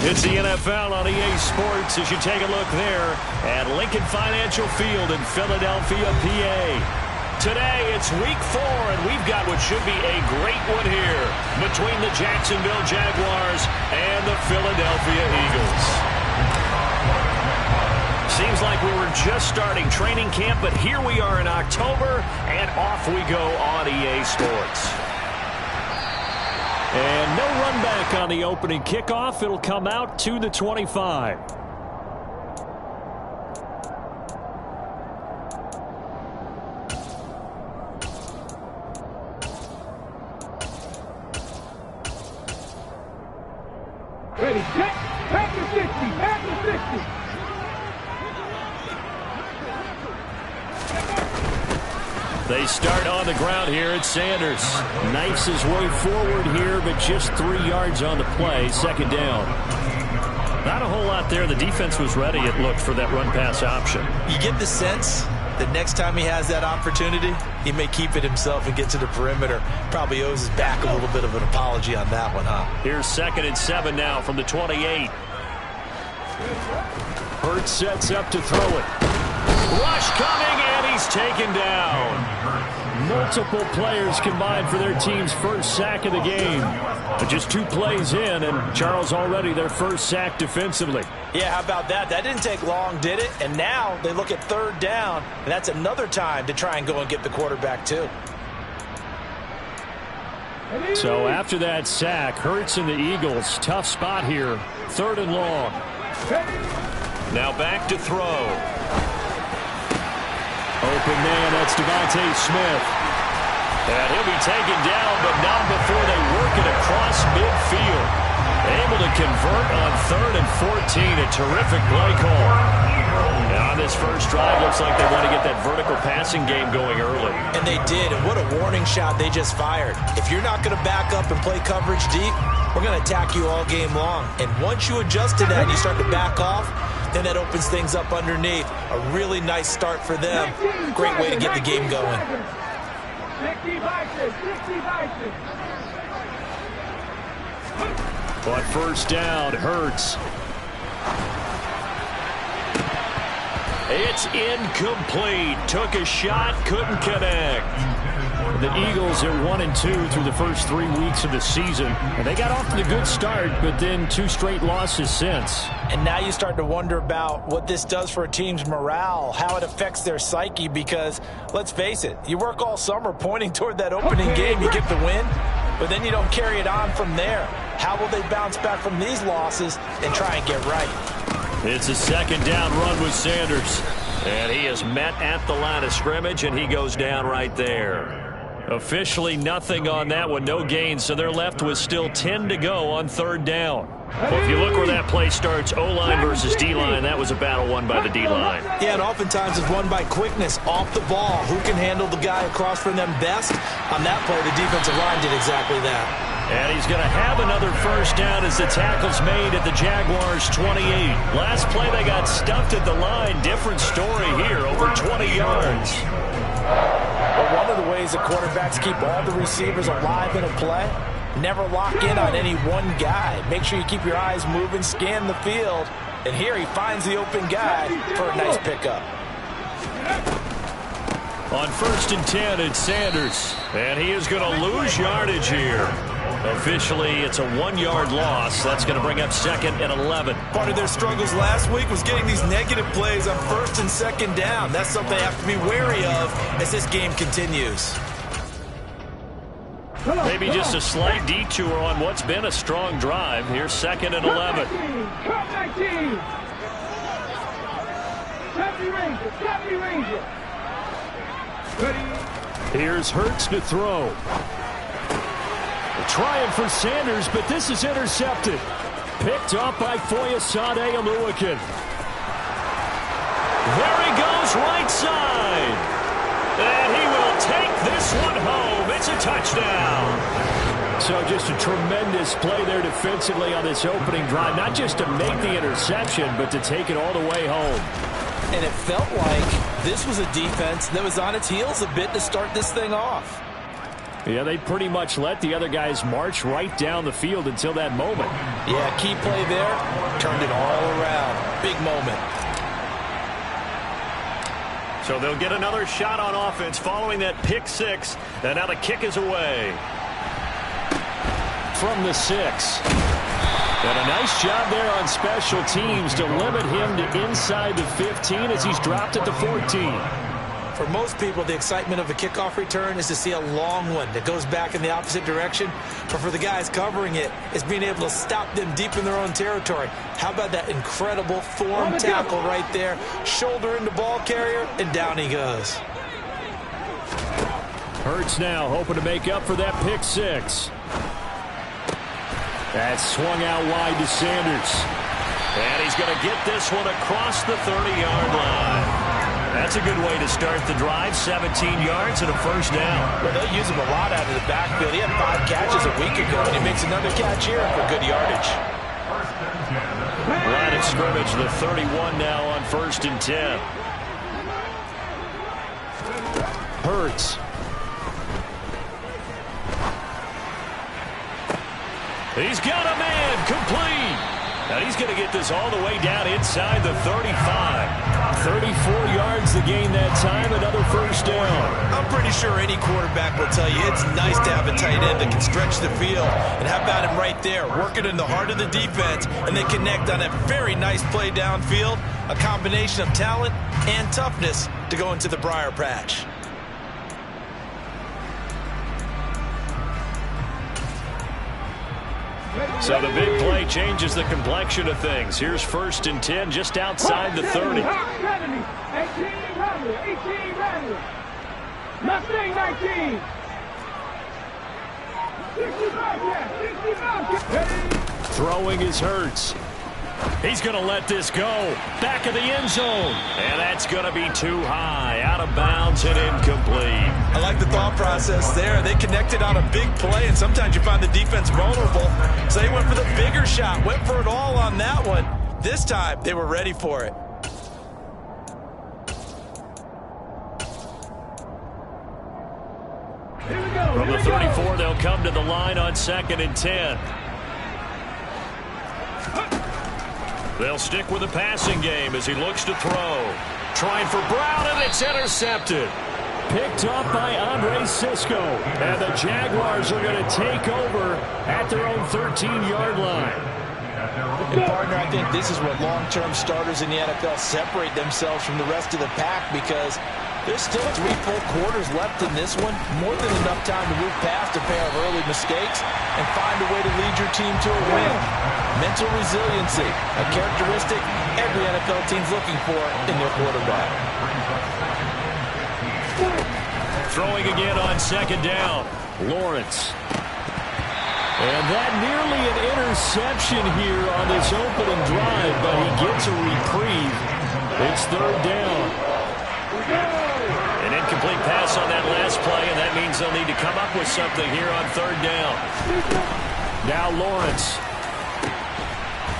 It's the NFL on EA Sports as you take a look there at Lincoln Financial Field in Philadelphia, PA. Today, it's week 4, and we've got what should be a great one here between the Jacksonville Jaguars and the Philadelphia Eagles. Seems like we were just starting training camp, but here we are in October, and off we go on EA Sports. And no run back on the opening kickoff. It'll come out to the 25. Ready, set, back to 60, back to 60. They start on the ground here at Sanders. Knifes his way forward here, but just 3 yards on the play. Second down. Not a whole lot there. The defense was ready, it looked, for that run-pass option. You get the sense that next time he has that opportunity, he may keep it himself and get to the perimeter. Probably owes his back a little bit of an apology on that one, huh? Here's 2nd and 7 now from the 28. Hurts sets up to throw it. Rush coming, and he's taken down. Multiple players combined for their team's first sack of the game. But just 2 plays in, and Charles already their first sack defensively. Yeah, how about that? That didn't take long, did it? And now they look at 3rd down, and that's another time to try and go and get the quarterback too. So after that sack, Hurts and the Eagles, tough spot here. 3rd and long. Now back to throw. Open man, that's Devontae Smith. And he'll be taken down, but not before they work it across midfield. Able to convert on 3rd and 14. A terrific play call. Now on this first drive, looks like they want to get that vertical passing game going early. And they did, and what a warning shot they just fired. If you're not going to back up and play coverage deep, we're going to attack you all game long. And once you adjust to that and you start to back off, then that opens things up underneath. A really nice start for them. Great way to get the game going. 60 vices, 60 vices. But first down, Hurts. It's incomplete. Took a shot, couldn't connect. The Eagles are 1-2 through the first 3 weeks of the season. And they got off to the good start, but then 2 straight losses since. And now you start to wonder about what this does for a team's morale, how it affects their psyche, because let's face it, you work all summer pointing toward that opening game, you get the win, but then you don't carry it on from there. How will they bounce back from these losses and try and get right? It's a 2nd down run with Sanders. And he is met at the line of scrimmage, and he goes down right there. Officially nothing on that one, no gain, so they're left with still 10 to go on 3rd down. Well, if you look where that play starts, O-line versus D-line, that was a battle won by the D-line. Yeah, and oftentimes it's won by quickness, off the ball. Who can handle the guy across from them best? On that play, the defensive line did exactly that. And he's going to have another first down as the tackle's made at the Jaguars' 28. Last play, they got stuffed at the line. Different story here, over 20 yards. Well, one of the ways the quarterbacks keep all the receivers alive in a play, never lock in on any one guy. Make sure you keep your eyes moving, scan the field. And here he finds the open guy for a nice pickup. On 1st and 10, it's Sanders. And he is going to lose yardage here. Officially, it's a 1-yard loss. That's going to bring up 2nd and 11. Part of their struggles last week was getting these negative plays on 1st and 2nd down. That's something they have to be wary of as this game continues. Maybe just a slight detour on what's been a strong drive. Here's 2nd and 11. Cut 19. Copy Ranger. Ready. Here's Hurts to throw. Trying for Sanders, but this is intercepted. Picked up by Foyesade Oluwakin. There he goes, right side. And he will take this one home. It's a touchdown. So just a tremendous play there defensively on this opening drive. Not just to make the interception, but to take it all the way home. And it felt like this was a defense that was on its heels a bit to start this thing off. Yeah, they pretty much let the other guys march right down the field until that moment. Yeah, key play there. Turned it all around. Big moment. So they'll get another shot on offense following that pick six. And now the kick is away. From the 6. And a nice job there on special teams to limit him to inside the 15 as he's dropped at the 14. For most people, the excitement of a kickoff return is to see a long one that goes back in the opposite direction. But for the guys covering it, it's being able to stop them deep in their own territory. How about that incredible form tackle right there? Shoulder into ball carrier, and down he goes. Hurts now hoping to make up for that pick six. That's swung out wide to Sanders. And he's going to get this one across the 30-yard line. That's a good way to start the drive. 17 yards and a first down. Well, they'll use him a lot out of the backfield. He had 5 catches a week ago, and he makes another catch here for good yardage. Line of scrimmage, the 31 now on 1st and 10. Hurts. He's got a man complete. And he's going to get this all the way down inside the 35. 34 yards the gain that time, another first down. I'm pretty sure any quarterback will tell you it's nice to have a tight end that can stretch the field. And how about him right there, working in the heart of the defense, and they connect on a very nice play downfield, a combination of talent and toughness to go into the briar patch. So the big play changes the complexion of things. Here's 1st and 10 just outside the 30. 18 Mustang 19. 65. Throwing is Hurts. He's going to let this go. Back of the end zone. And that's going to be too high. Out of bounds and incomplete. I like the thought process there. They connected on a big play, and sometimes you find the defense vulnerable. So they went for the bigger shot, went for it all on that one. This time, they were ready for it. From the 34, they'll come to the line on 2nd and 10. They'll stick with the passing game as he looks to throw. Trying for Brown, and it's intercepted. Picked up by Andre Sisco. And the Jaguars are going to take over at their own 13-yard line. And, partner, I think this is what long-term starters in the NFL separate themselves from the rest of the pack, because there's still 3 full quarters left in this one. More than enough time to move past a pair of early mistakes and find a way to lead your team to a win. Mental resiliency, a characteristic every NFL team's looking for in their quarterback. Throwing again on 2nd down. Lawrence. And that nearly an interception here on this opening drive, but he gets a reprieve. It's 3rd down. An incomplete pass on that last play, and that means they'll need to come up with something here on 3rd down. Now Lawrence.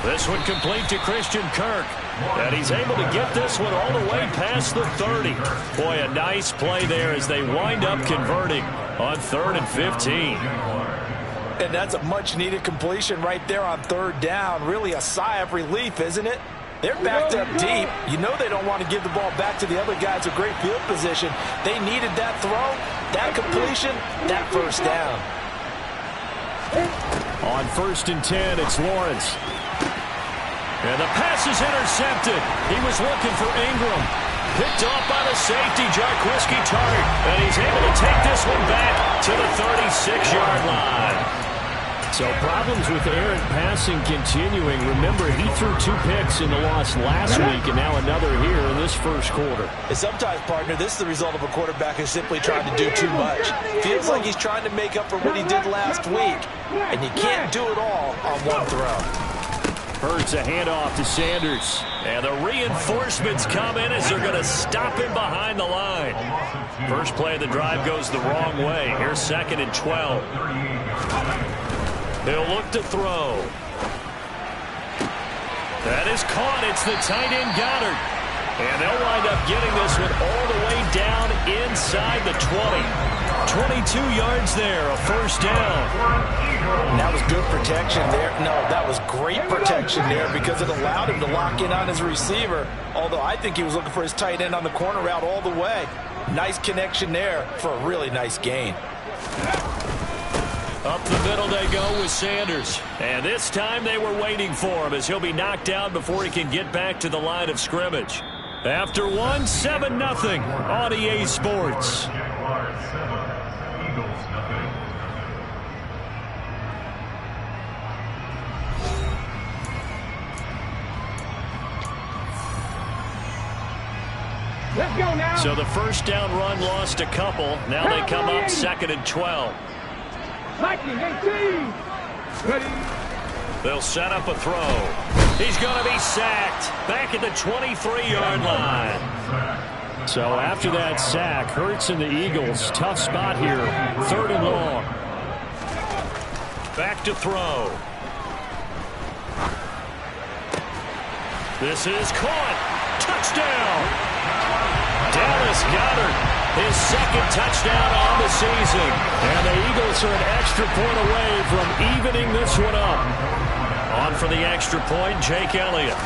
This one complete to Christian Kirk. And he's able to get this one all the way past the 30. Boy, a nice play there as they wind up converting on 3rd and 15. And that's a much-needed completion right there on 3rd down. Really a sigh of relief, isn't it? They're backed up deep. You know they don't want to give the ball back to the other guys with great field position. They needed that throw, that completion, that first down. On 1st and 10, it's Lawrence. And the pass is intercepted. He was looking for Ingram. Picked off by the safety, Jarquiski Tartt. And he's able to take this one back to the 36-yard line. So problems with errant passing continuing. Remember, he threw 2 picks in the loss last week, and now another here in this first quarter. And sometimes, partner, this is the result of a quarterback who's simply trying to do too much. Feels like he's trying to make up for what he did last week. And you can't do it all on one throw. Hurts a handoff to Sanders. And the reinforcements come in as they're going to stop him behind the line. First play of the drive goes the wrong way. Here's 2nd and 12. He'll look to throw. That is caught. It's the tight end Goddard. And they'll wind up getting this one all the way down inside the 20. 22 yards there, a first down. And that was good protection there. No, that was great protection there because it allowed him to lock in on his receiver, although I think he was looking for his tight end on the corner route all the way. Nice connection there for a really nice gain. Up the middle they go with Sanders. And this time they were waiting for him as he'll be knocked down before he can get back to the line of scrimmage. After one, 7-0 on EA Sports. Let's go now. So the first down run lost a couple. Now they come up 2nd and 12. Liking 18. Ready. They'll set up a throw. He's going to be sacked back at the 23-yard line. So after that sack, Hurts and the Eagles, tough spot here. 3rd and long. Back to throw. This is caught. Touchdown. Dallas Goedert, his 2nd touchdown on the season. And the Eagles are an extra point away from evening this one up. On for the extra point, Jake Elliott.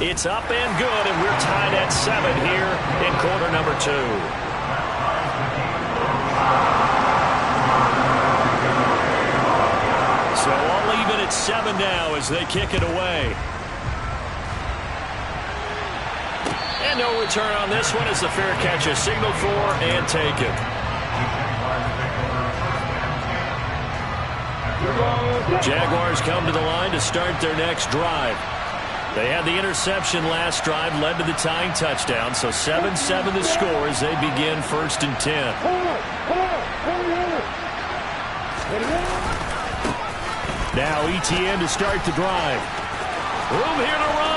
It's up and good, and we're tied at 7 here in quarter number 2. So all even at 7 now as they kick it away. And no return on this one as the fair catch is signaled for and taken. Jaguars come to the line to start their next drive. They had the interception last drive, led to the tying touchdown, so 7-7 the score as they begin 1st and 10. Now ETN to start the drive. Room here to run.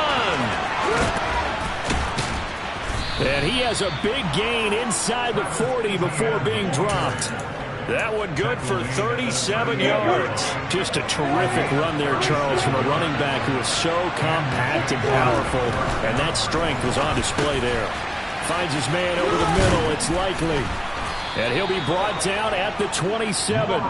And he has a big gain inside the 40 before being dropped. That one good for 37 yards. Just a terrific run there, Charles, from a running back who is so compact and powerful. And that strength was on display there. Finds his man over the middle. It's likely. And he'll be brought down at the 27.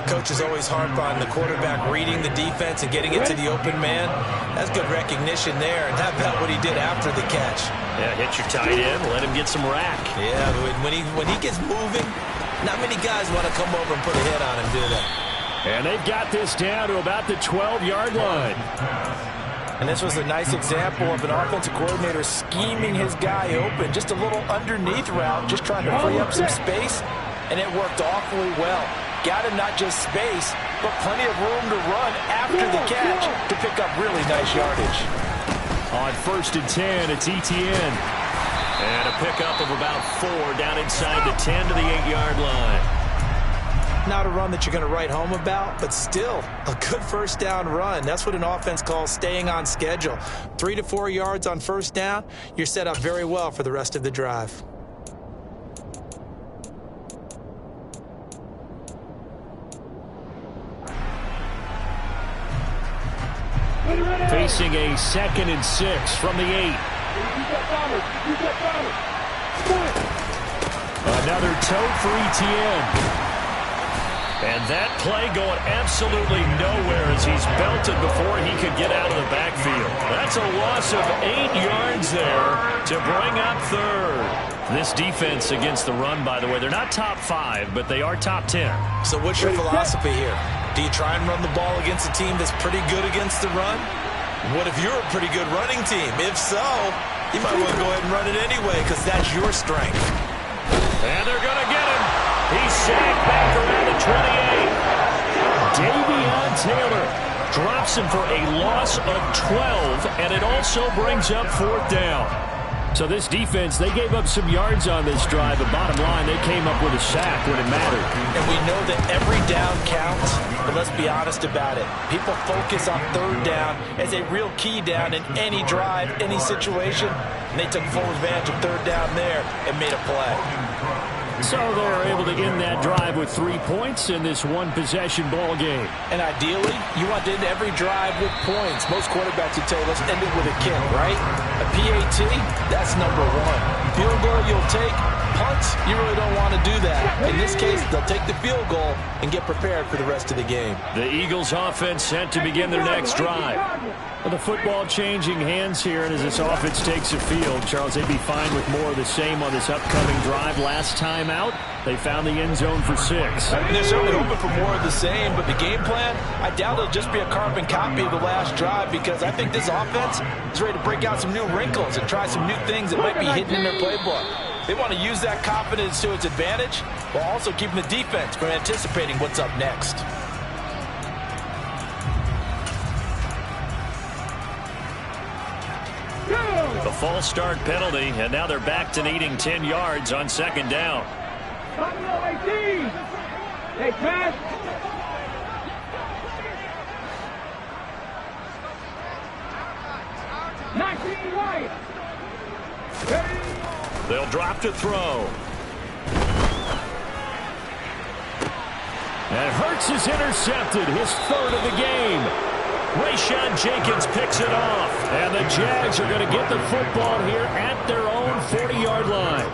Coaches always harp on the quarterback reading the defense and getting it to the open man. That's good recognition there. And how about what he did after the catch? Yeah, hit your tight end, let him get some rack. Yeah, when he gets moving, not many guys want to come over and put a hit on him, do they? And they've got this down to about the 12-yard line. And this was a nice example of an offensive coordinator scheming his guy open. Just a little underneath route, just trying to free up some space. And it worked awfully well. Got him not just space, but plenty of room to run after the catch to pick up really nice yardage. On 1st and 10, it's ETN. And a pickup of about 4 down inside the 10 to the 8-yard line. Not a run that you're going to write home about, but still a good first down run. That's what an offense calls staying on schedule. 3 to 4 yards on first down, you're set up very well for the rest of the drive. Facing a 2nd and 6 from the 8. Another toe for ETN. And that play going absolutely nowhere as he's belted before he could get out of the backfield. That's a loss of 8 yards there to bring up 3rd. This defense against the run, by the way, they're not top 5, but they are top 10. So what's your philosophy here? Do you try and run the ball against a team that's pretty good against the run? What if you're a pretty good running team? If so, you might want to go ahead and run it anyway because that's your strength. And they're going to get him. He's sacked back around the 28. Davion Taylor drops him for a loss of 12, and it also brings up 4th down. So this defense, they gave up some yards on this drive, but bottom line, they came up with a sack when it mattered. And we know that every down counts, but let's be honest about it. People focus on 3rd down as a real key down in any drive, any situation. And they took full advantage of 3rd down there and made a play. So they're able to end that drive with 3 points in this one-possession ball game. And ideally, you want to end every drive with points. Most quarterbacks would tell you, let's end it with a kick, right? A PAT, that's number one. Field goal you'll take. Punts, you really don't want to do that. In this case, they'll take the field goal and get prepared for the rest of the game. The Eagles offense set to begin their next drive. Well, the football changing hands here, and as this offense takes the field, Charles, they'd be fine with more of the same on this upcoming drive. Last time out, they found the end zone for 6. And they're certainly hoping for more of the same, but the game plan, I doubt it'll just be a carbon copy of the last drive, because I think this offense is ready to break out some new wrinkles and try some new things that might be hidden in their playbook. They want to use that confidence to its advantage while also keeping the defense from anticipating what's up next. The false start penalty, and now they're back to needing 10 yards on second down. Hey, pass. They'll drop to throw. And Hurts is intercepted, his third of the game. Rayshon Jenkins picks it off. And the Jags are going to get the football here at their own 40-yard line.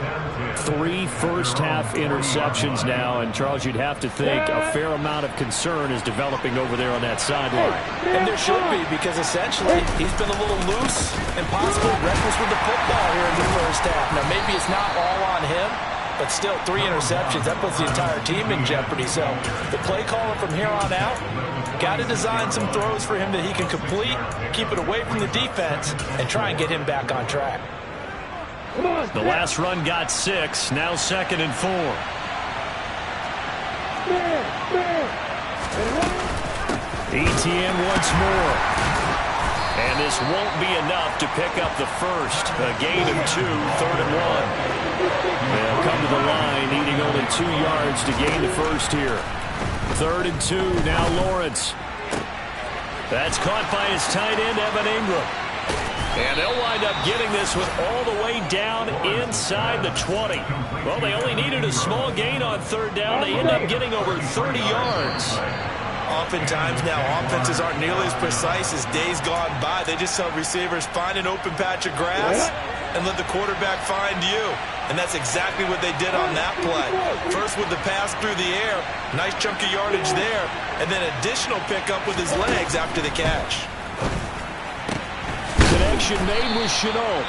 3 first-half interceptions now, and Charles, you'd have to think a fair amount of concern is developing over there on that sideline. And there should be, because essentially he's been a little loose and possibly reckless with the football here in the first half. Now, maybe it's not all on him, but still 3 interceptions. That puts the entire team in jeopardy. So the play caller from here on out, got to design some throws for him that he can complete, keep it away from the defense, and try and get him back on track. The last run got 6, now 2nd and 4. ETN once more. And this won't be enough to pick up the first. A gain of 2, 3rd and 1. They'll come to the line, needing only 2 yards to gain the first here. 3rd and 2, now Lawrence. That's caught by his tight end, Evan Ingram. And they'll wind up getting this with all the way down inside the 20. Well, they only needed a small gain on 3rd down. They end up getting over 30 yards. Oftentimes now, offenses aren't nearly as precise as days gone by. They just tell receivers, find an open patch of grass and let the quarterback find you. And that's exactly what they did on that play. First with the pass through the air, nice chunk of yardage there, and then additional pickup with his legs after the catch. Connection made with Chenault.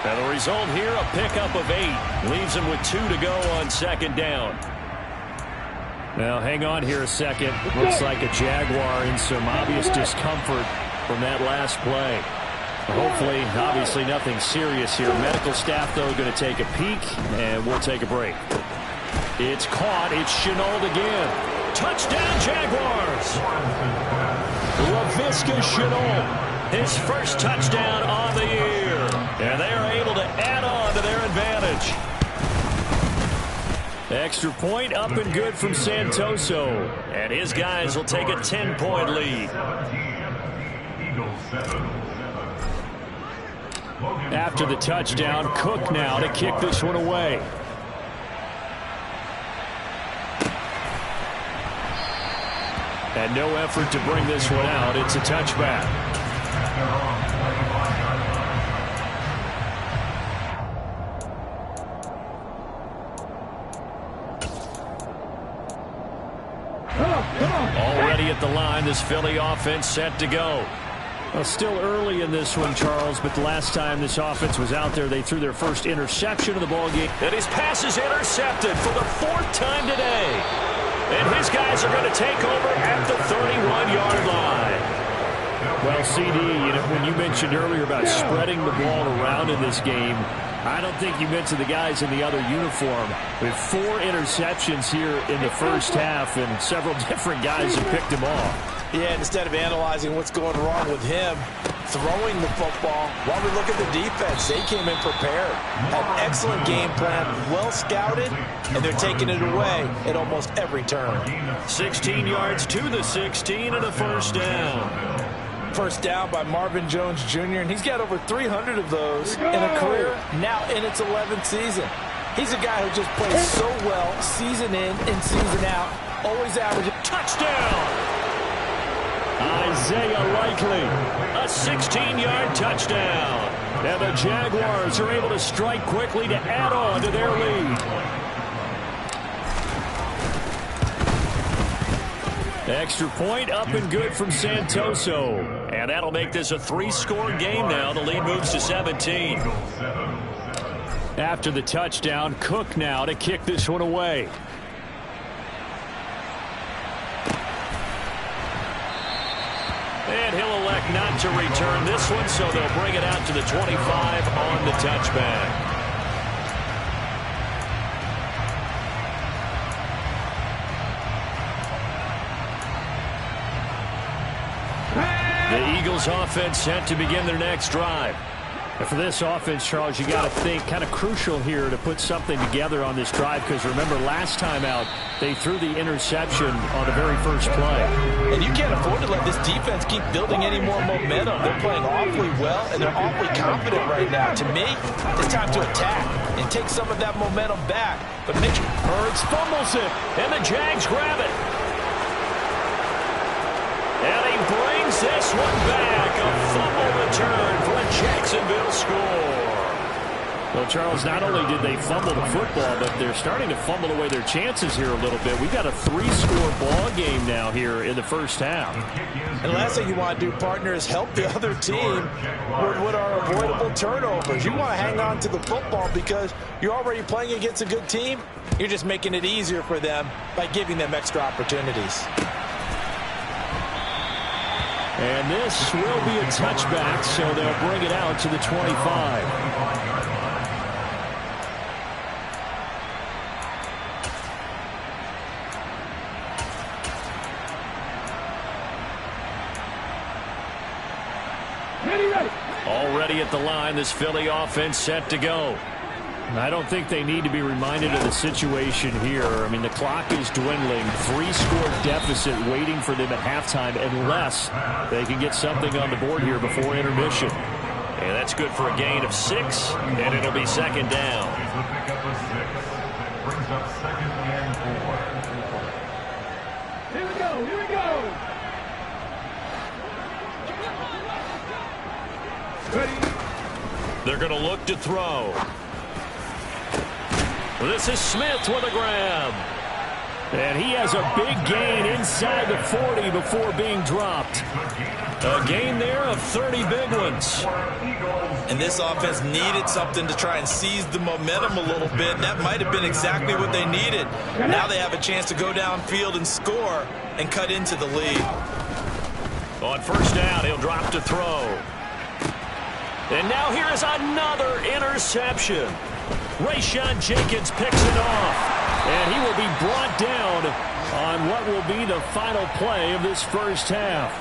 And the result here, a pickup of 8. Leaves him with 2 to go on 2nd down. Now, hang on here a second. Looks like a Jaguar in some obvious discomfort from that last play. Hopefully, obviously nothing serious here. Medical staff, though, going to take a peek, and we'll take a break. It's caught. It's Chenault again. Touchdown, Jaguars! Laviska Chenault. His first touchdown on the year. And they are able to add on to their advantage. Extra point up and good from Santoso. And his guys will take a 10-point lead. After the touchdown, Cook now to kick this one away. And no effort to bring this one out. It's a touchback. Already at the line, this Philly offense set to go. Well, still early in this one, Charles, but the last time this offense was out there, they threw their first interception of the ballgame. And his pass is intercepted for the 4th time today. And his guys are going to take over at the 31-yard line. Well, CD, when you mentioned earlier about spreading the ball around in this game, I don't think you mentioned the guys in the other uniform. With 4 interceptions here in the first half, and several different guys have picked him off. Yeah, instead of analyzing what's going wrong with him, throwing the football, while we look at the defense, they came in prepared. An excellent game plan, well scouted, and they're taking it away at almost every turn. 16 yards to the 16 and a first down. First down by Marvin Jones Jr., and he's got over 300 of those in a career, now in its 11th season. He's a guy who just plays so well, season in and season out, always averaging. Touchdown! Isaiah Likely, a 16-yard touchdown. And the Jaguars are able to strike quickly to add on to their lead. Extra point up and good from Santoso. And that'll make this a 3-score game now. The lead moves to 17. After the touchdown, Cook now to kick this one away. And he'll elect not to return this one, so they'll bring it out to the 25 on the touchback. The Eagles offense set to begin their next drive. And for this offense, Charles, you got to think kind of crucial here to put something together on this drive, because remember last time out they threw the interception on the very first play. And you can't afford to let this defense keep building any more momentum. They're playing awfully well, and they're awfully confident right now. To me, it's time to attack and take some of that momentum back. But Mitchell Hurts fumbles it, and the Jags grab it. And he brings this one back. A fumble return for a Jacksonville score. Well, Charles, not only did they fumble the football, but they're starting to fumble away their chances here a little bit. We've got a 3-score ball game now here in the first half. And the last thing you want to do, partner, is help the other team with what are avoidable turnovers. You want to hang on to the football because you're already playing against a good team. You're just making it easier for them by giving them extra opportunities. And this will be a touchback, so they'll bring it out to the 25. Already at the line, this Philly offense set to go. I don't think they need to be reminded of the situation here. I mean, the clock is dwindling. 3-score deficit waiting for them at halftime unless they can get something on the board here before intermission. And that's good for a gain of 6, and it'll be second down. Here we go, here we go. Ready. They're going to look to throw. This is Smith with a grab. And he has a big gain inside the 40 before being dropped. A gain there of 30 big ones. And this offense needed something to try and seize the momentum a little bit. That might have been exactly what they needed. Now they have a chance to go downfield and score and cut into the lead. On first down, he'll drop to throw. And now here is another interception. Rayshawn Jenkins picks it off. And he will be brought down on what will be the final play of this first half.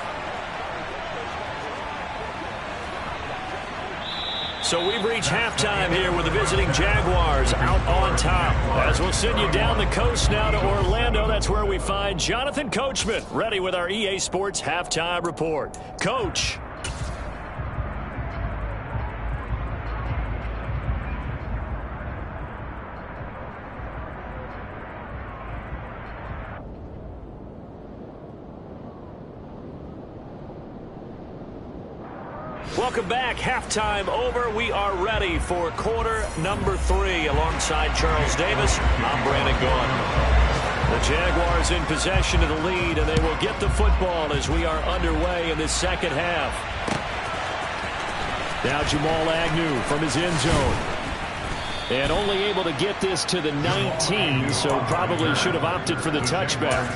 So we've reached halftime here with the visiting Jaguars out on top. As we'll send you down the coast now to Orlando, that's where we find Jonathan Coachman ready with our EA Sports Halftime Report. Coach. Welcome back. Halftime over. We are ready for quarter number 3 alongside Charles Davis. I'm Brandon Gaudin. The Jaguars in possession of the lead, and they will get the football as we are underway in this second half. Now Jamal Agnew from his end zone. And only able to get this to the 19, so probably should have opted for the touchback.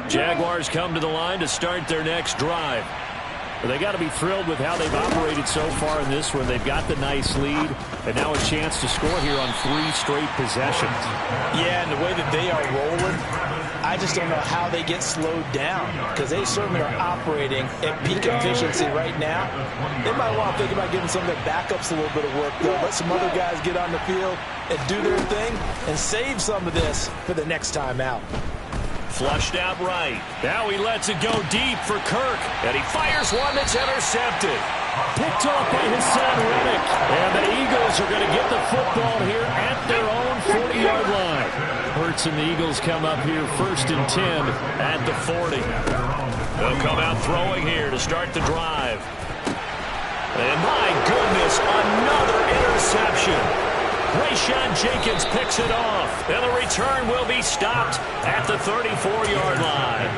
Jaguars come to the line to start their next drive. But they got to be thrilled with how they've operated so far in this one. They've got the nice lead, and now a chance to score here on 3 straight possessions. Yeah, and the way that they are rolling, I just don't know how they get slowed down, because they certainly are operating at peak efficiency right now. They might want to think about giving some of their backups a little bit of work, though. Let some other guys get on the field and do their thing and save some of this for the next time out. Flushed out right. Now he lets it go deep for Kirk. And he fires one that's intercepted. Picked off by Hassan Reddick. And the Eagles are going to get the football here at their own 40-yard line. Hurts and the Eagles come up here 1st and 10 at the 40. They'll come out throwing here to start the drive. And my goodness, another interception. Rayshawn Jenkins picks it off, and the return will be stopped at the 34-yard line.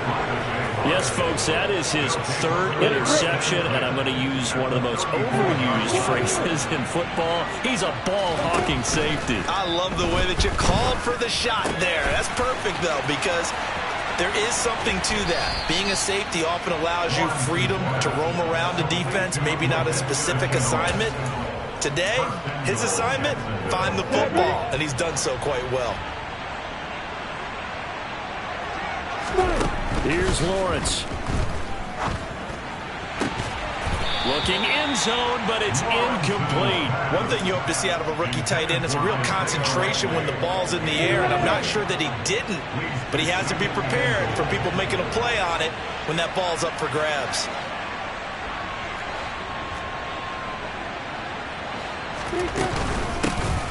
Yes, folks, that is his third interception, and I'm going to use one of the most overused phrases in football. He's a ball-hawking safety. I love the way that you called for the shot there. That's perfect, though, because there is something to that. Being a safety often allows you freedom to roam around the defense, maybe not a specific assignment. Today, his assignment, find the football, and he's done so quite well. Here's Lawrence. Looking end zone, but it's incomplete. One thing you hope to see out of a rookie tight end is a real concentration when the ball's in the air, and I'm not sure that he didn't, but he has to be prepared for people making a play on it when that ball's up for grabs.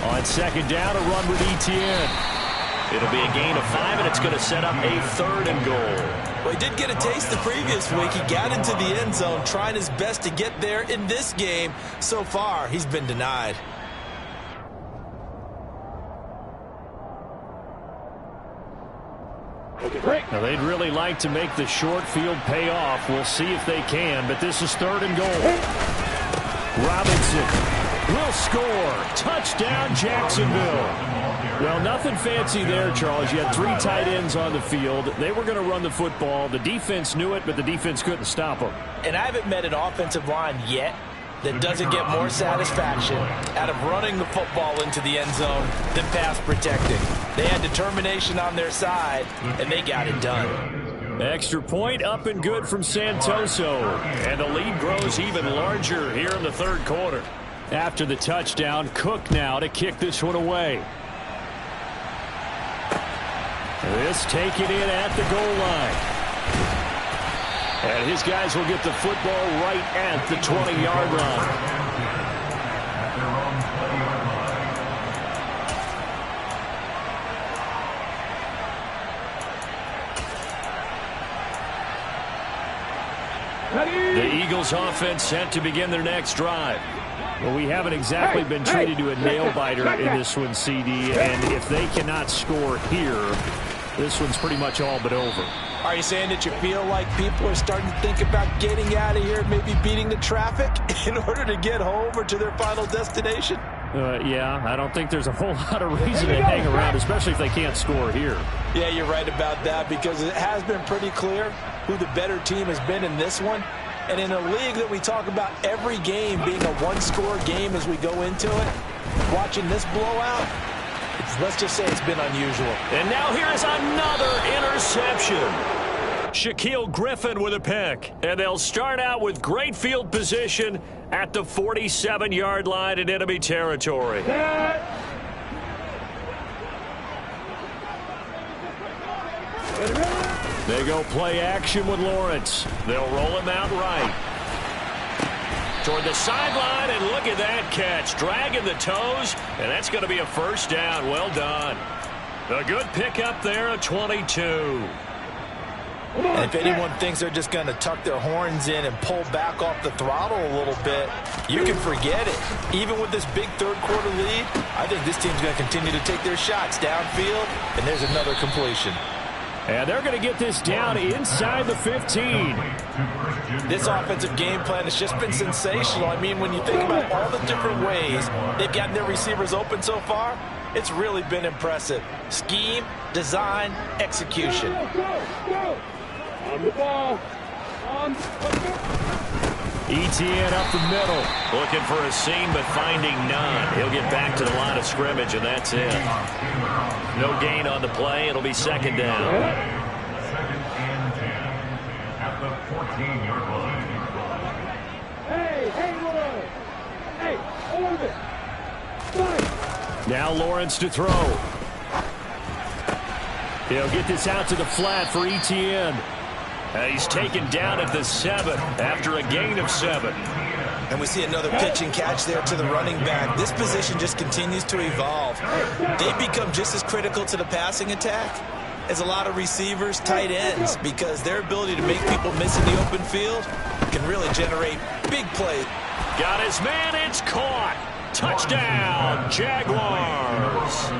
On second down, a run with Etienne. It'll be a gain of 5, and it's going to set up a 3rd and goal. Well, he did get a taste the previous week. He got into the end zone, trying his best to get there in this game. So far, he's been denied. Now, they'd really like to make the short field pay off. We'll see if they can, but this is 3rd and goal. Robinson will score. Touchdown, Jacksonville. Well, nothing fancy there, Charles. You had 3 tight ends on the field. They were going to run the football. The defense knew it, but the defense couldn't stop them. And I haven't met an offensive line yet that doesn't get more satisfaction out of running the football into the end zone than pass protecting. They had determination on their side, and they got it done. Extra point up and good from Santoso. And the lead grows even larger here in the 3rd quarter. After the touchdown, Cook now to kick this one away. This taken in at the goal line. And his guys will get the football right at the 20-yard line. The Eagles offense set to begin their next drive. Well, we haven't exactly been treated to a nail-biter in this one, CD, and if they cannot score here, this one's pretty much all but over. Are you saying that you feel like people are starting to think about getting out of here, maybe beating the traffic in order to get home or to their final destination? Yeah, I don't think there's a whole lot of reason to hang around, especially if they can't score here. Yeah, you're right about that, because it has been pretty clear who the better team has been in this one. And in a league that we talk about every game being a one-score game as we go into it, watching this blowout, let's just say it's been unusual. And now here is another interception. Shaquille Griffin with a pick. And they'll start out with great field position at the 47-yard line in enemy territory. They go play action with Lawrence. They'll roll him out right. Toward the sideline, and look at that catch. Dragging the toes, and that's going to be a 1st down. Well done. A good pickup there, a 22. And if anyone thinks they're just going to tuck their horns in and pull back off the throttle a little bit, you can forget it. Even with this big 3rd quarter lead, I think this team's going to continue to take their shots downfield, and there's another completion. And they're going to get this down inside the 15. This offensive game plan has just been sensational. I mean, when you think about all the different ways they've gotten their receivers open so far, it's really been impressive. Scheme, design, execution. On the ball. Etienne up the middle. Looking for a seam, but finding none. He'll get back to the line of scrimmage, and that's it. No gain on the play. It'll be 2nd down. At the 14-yard line. Hey, hold it. Now Lawrence to throw. He'll get this out to the flat for Etienne. He's taken down at the 7 after a gain of 7. And we see another pitch and catch there to the running back. This position just continues to evolve. They become just as critical to the passing attack is a lot of receivers, tight ends, because their ability to make people miss in the open field can really generate big plays. Got his man, it's caught. Touchdown, Jaguars.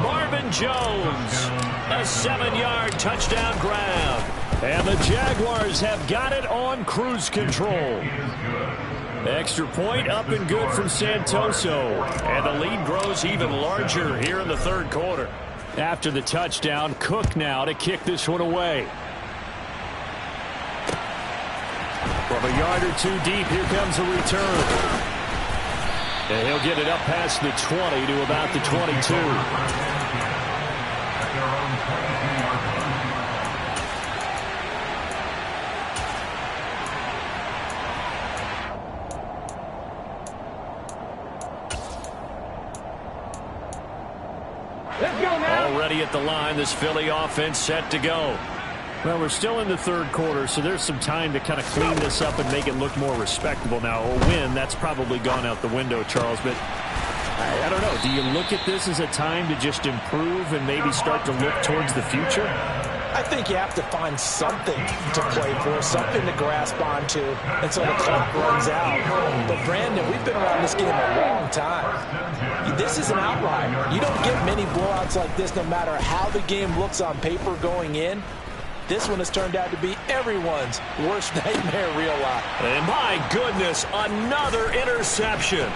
Marvin Jones, a 7-yard touchdown grab. And the Jaguars have got it on cruise control. Extra point up and good from Santoso. And the lead grows even larger here in the third quarter. After the touchdown, Cook now to kick this one away. From a yard or two deep, here comes a return. And he'll get it up past the 20 to about the 22. Already at the line, this Philly offense set to go. Well, we're still in the third quarter, so there's some time to kind of clean this up and make it look more respectable now. A win, that's probably gone out the window, Charles, but I don't know. Do you look at this as a time to just improve and maybe start to look towards the future? I think you have to find something to play for, something to grasp onto until the clock runs out. But, Brandon, we've been around this game a long time. This is an outlier. You don't get many blowouts like this no matter how the game looks on paper going in. This one has turned out to be everyone's worst nightmare real life. And my goodness, another interception.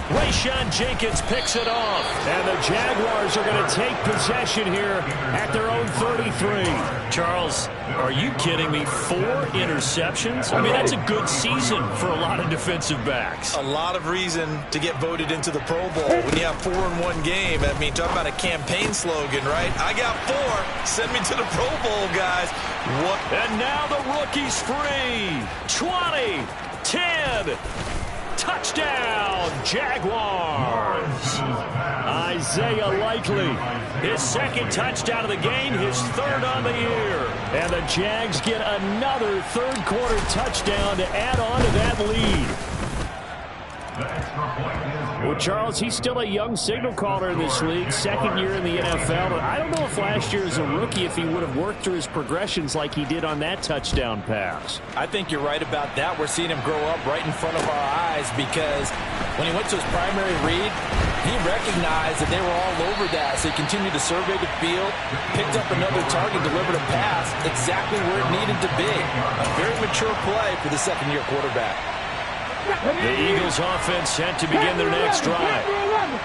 Rayshawn Jenkins picks it off. And the Jaguars are going to take possession here at their own 33. Charles, are you kidding me? 4 interceptions? I mean, that's a good season for a lot of defensive backs. A lot of reason to get voted into the Pro Bowl when you have 4 in one game. I mean, talk about a campaign slogan, right? I got 4. Send me to the Pro Bowl, guys. What? And now the rookie's free. 20, 10. Touchdown, Jaguars. Isaiah Likely, his second touchdown of the game, his third on the year. And the Jags get another third quarter touchdown to add on to that lead. Well, Charles, he's still a young signal caller in this league, second year in the NFL. But I don't know if last year as a rookie, if he would have worked through his progressions like he did on that touchdown pass. I think you're right about that. We're seeing him grow up right in front of our eyes because when he went to his primary read, he recognized that they were all over that. So he continued to survey the field, picked up another target, delivered a pass exactly where it needed to be. A very mature play for the second-year quarterback. The Eagles offense set to begin their next drive.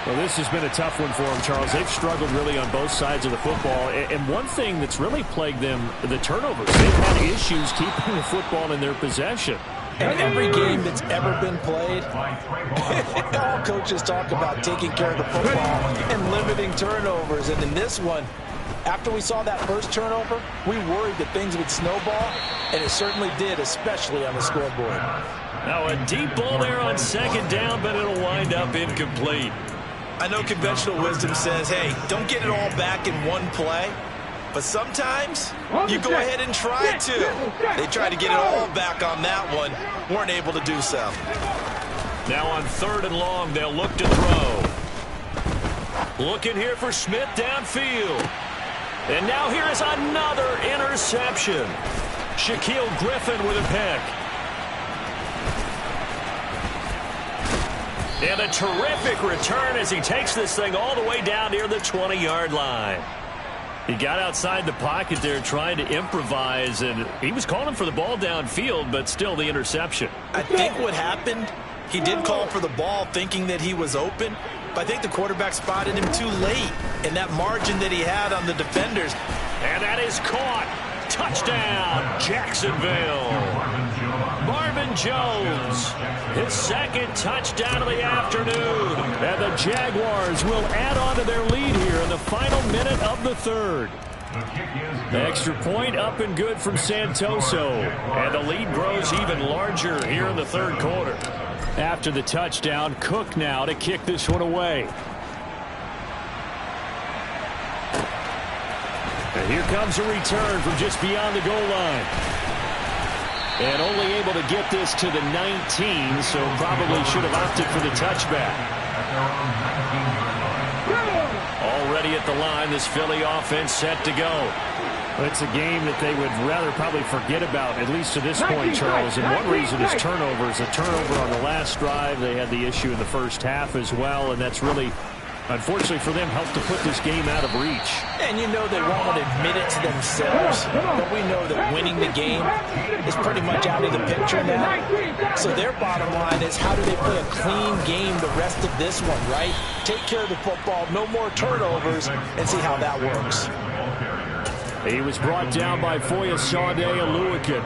Well, this has been a tough one for them, Charles. They've struggled really on both sides of the football. And one thing that's really plagued them, the turnovers. They've had issues keeping the football in their possession. In every game that's ever been played, all coaches talk about taking care of the football and limiting turnovers. And in this one, after we saw that first turnover, we worried that things would snowball, and it certainly did, especially on the scoreboard. Now a deep ball there on second down, but it'll wind up incomplete. I know conventional wisdom says, hey, don't get it all back in one play. But sometimes you go ahead and try to. They tried to get it all back on that one. Weren't able to do so. Now on third and long, they'll look to throw. Looking here for Smith downfield. And now here is another interception. Shaquille Griffin with a pick. And a terrific return as he takes this thing all the way down near the 20-yard line. He got outside the pocket there trying to improvise, and he was calling for the ball downfield, but still the interception. I think what happened, he did call for the ball thinking that he was open, but I think the quarterback spotted him too late in that margin that he had on the defenders. And that is caught. Touchdown, Jacksonville. Marvin Jones, his second touchdown of the afternoon. And the Jaguars will add on to their lead here in the final minute of the third. The extra point up and good from Santoso. And the lead grows even larger here in the third quarter. After the touchdown, Cook now to kick this one away. And here comes a return from just beyond the goal line. And only able to get this to the 19, so probably should have opted for the touchback. Already at the line. This Philly offense set to go. It's a game that they would rather probably forget about, at least to this point, Charles. And one reason is turnovers. A turnover on the last drive. They had the issue in the first half as well, and that's really, unfortunately for them, helped to put this game out of reach. And you know they won't admit it to themselves, but we know that winning the game is pretty much out of the picture now. So their bottom line is, how do they play a clean game the rest of this one, right? Take care of the football, no more turnovers, and see how that works. He was brought down by Foya Sade Aluakin.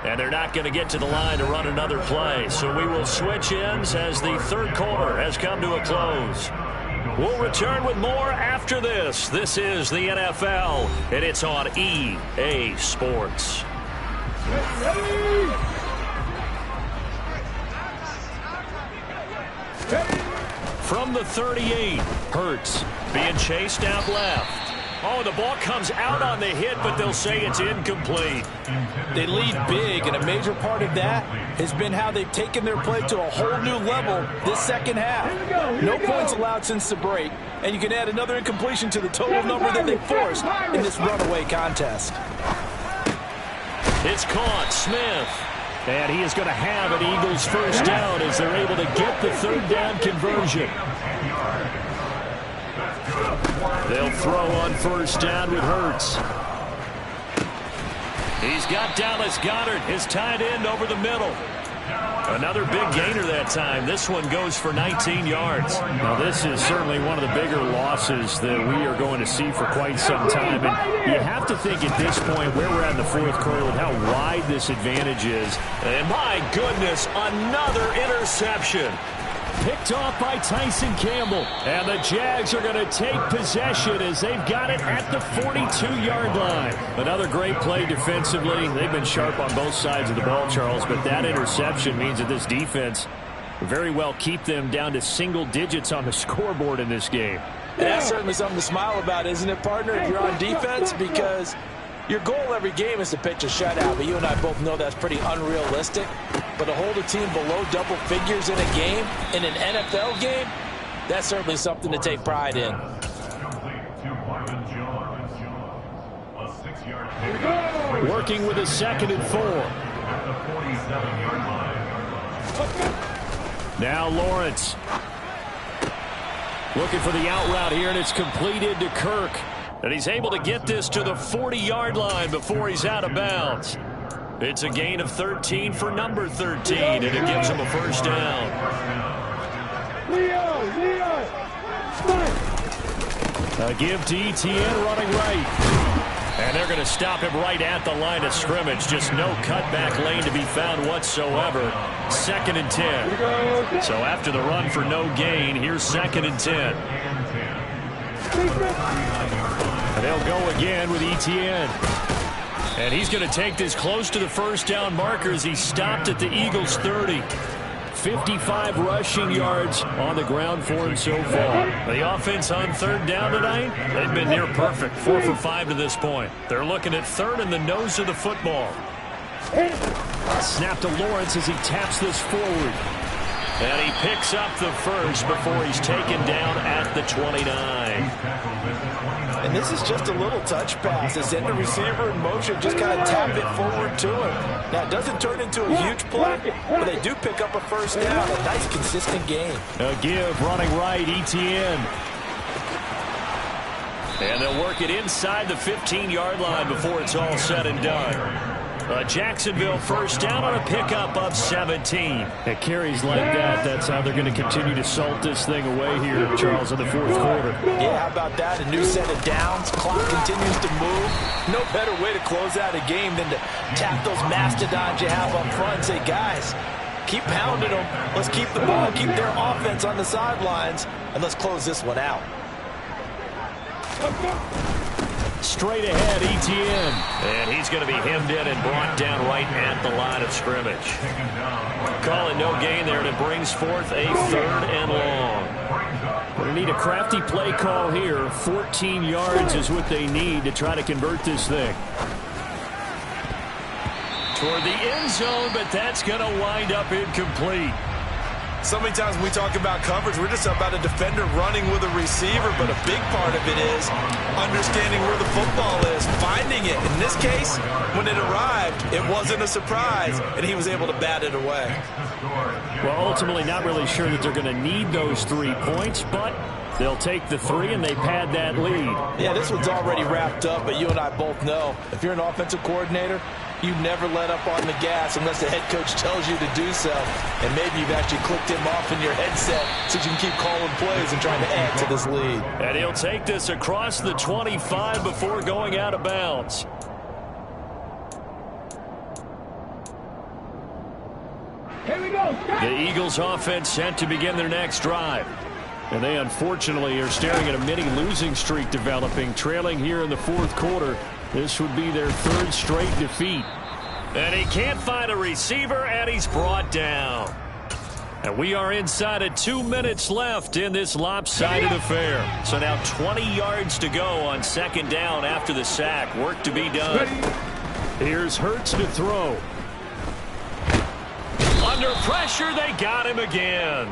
And they're not going to get to the line to run another play. So we will switch ends as the third quarter has come to a close. We'll return with more after this. This is the NFL, and it's on EA Sports. From the 38, Hurts being chased out left. Oh, the ball comes out on the hit, but they'll say it's incomplete. They lead big, and a major part of that has been how they've taken their play to a whole new level this second half. No points allowed since the break, and you can add another incompletion to the total number that they forced in this runaway contest. It's caught. Smith. And he is going to have an Eagles first down as they're able to get the third down conversion. They'll throw on first down with Hurts. He's got Dallas Goedert, his tight end, over the middle. Another big gainer that time. This one goes for 19 yards. Now, this is certainly one of the bigger losses that we are going to see for quite some time. And you have to think at this point where we're at in the fourth quarter with how wide this advantage is. And my goodness, another interception. Picked off by Tyson Campbell. And the Jags are going to take possession as they've got it at the 42-yard line. Another great play defensively. They've been sharp on both sides of the ball, Charles, but that interception means that this defense very well keep them down to single digits on the scoreboard in this game. That's certainly something to smile about, isn't it, partner, if you're on defense? Because your goal every game is to pitch a shutout, but you and I both know that's pretty unrealistic. But to hold a team below double figures in a game, in an NFL game, that's certainly something to take pride in. Working with a 2nd and 4. Now Lawrence. Looking for the out route here, and it's completed to Kirk. And he's able to get this to the 40-yard line before he's out of bounds. It's a gain of 13 for number 13, and it gives him a first down. A give to Etienne running right. And they're going to stop him right at the line of scrimmage. Just no cutback lane to be found whatsoever. 2nd and 10. So after the run for no gain, here's 2nd and 10. And they'll go again with Etienne. And he's going to take this close to the first down marker as he stopped at the Eagles' 30. 55 rushing yards on the ground for him so far. The offense on third down tonight, they've been near perfect. 4 for 5 to this point. They're looking at third in the nose of the football. Snap to Lawrence as he taps this forward. And he picks up the first before he's taken down at the 29. And this is just a little touch pass. They send the receiver in motion, just kind of tap it forward to him. Now, it doesn't turn into a huge play, but they do pick up a first down. A nice, consistent game. A give running right, Etienne. And they'll work it inside the 15-yard line before it's all said and done. Jacksonville first down on a pickup of 17. It carries like that. That's how they're going to continue to salt this thing away here, Charles, in the fourth quarter. Yeah, how about that? A new set of downs. Clock continues to move. No better way to close out a game than to tap those mastodons you have up front and say, guys, keep pounding them. Let's keep the ball, keep their offense on the sidelines, and let's close this one out. Straight ahead, Etienne. And he's going to be hemmed in and brought down right at the line of scrimmage. Call it no gain there, and it brings forth a 3rd and long. Going to need a crafty play call here. 14 yards is what they need to try to convert this thing. Toward the end zone, but that's going to wind up incomplete. So many times when we talk about coverage, we're just about a defender running with a receiver, but a big part of it is understanding where the football is, finding it. In this case, when it arrived, it wasn't a surprise, and he was able to bat it away. Well, ultimately not really sure that they're going to need those 3 points, but they'll take the 3 and they pad that lead. Yeah, this one's already wrapped up, but you and I both know if you're an offensive coordinator, you never let up on the gas unless the head coach tells you to do so. And maybe you've actually clicked him off in your headset so you can keep calling plays and trying to add to this lead. And he'll take this across the 25 before going out of bounds. Here we go. The Eagles offense set to begin their next drive. And they unfortunately are staring at a mini losing streak developing, trailing here in the 4th quarter. This would be their 3rd straight defeat. And he can't find a receiver, and he's brought down. And we are inside of 2 minutes left in this lopsided affair. So now 20 yards to go on 2nd down after the sack. Work to be done. Here's Hurts to throw. Under pressure, they got him again.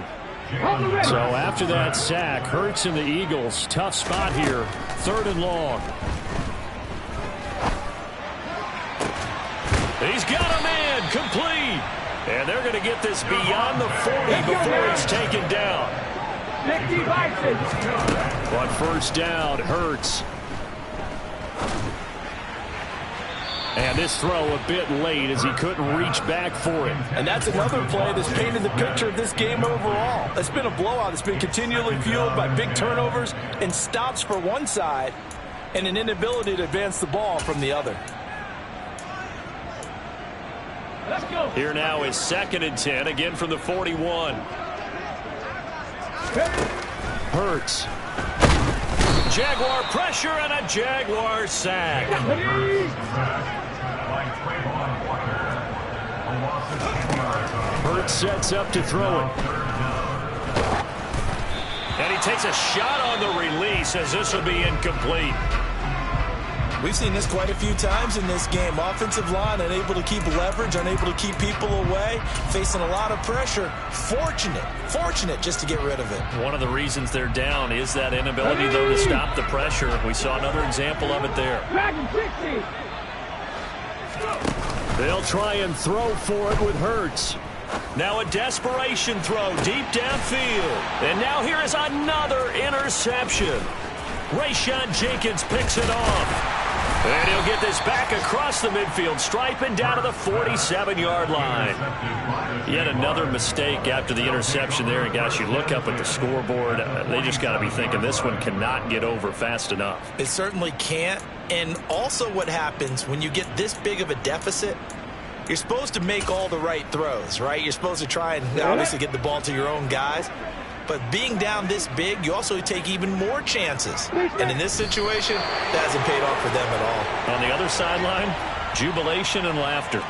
So after that sack, Hurts and the Eagles, tough spot here, 3rd and long. He's got him in, complete. And they're going to get this beyond the 40 before it's taken down. 50 On 1st down, Hurts. And this throw a bit late as he couldn't reach back for it. And that's another play that's painted the picture of this game overall. It's been a blowout. It's been continually fueled by big turnovers and stops for one side and an inability to advance the ball from the other. Let's go. Here now is 2nd and 10, again from the 41. Hurts. Jaguar pressure and a Jaguar sack. Hurts sets up to throw it. And he takes a shot on the release as this will be incomplete. We've seen this quite a few times in this game. Offensive line unable to keep leverage, unable to keep people away, facing a lot of pressure. Fortunate just to get rid of it. One of the reasons they're down is that inability, though, to stop the pressure. We saw another example of it there. They'll try and throw for it with Hurts. Now a desperation throw deep downfield. And now here is another interception. Rayshon Jenkins picks it off. And he'll get this back across the midfield stripe and down to the 47-yard line. Yet another mistake after the interception there. And, gosh, you look up at the scoreboard. They just got to be thinking this one cannot get over fast enough. It certainly can't. And also what happens when you get this big of a deficit, you're supposed to make all the right throws, right? You're supposed to try and obviously get the ball to your own guys. But being down this big, you also take even more chances. And in this situation, that hasn't paid off for them at all. On the other sideline, jubilation and laughter.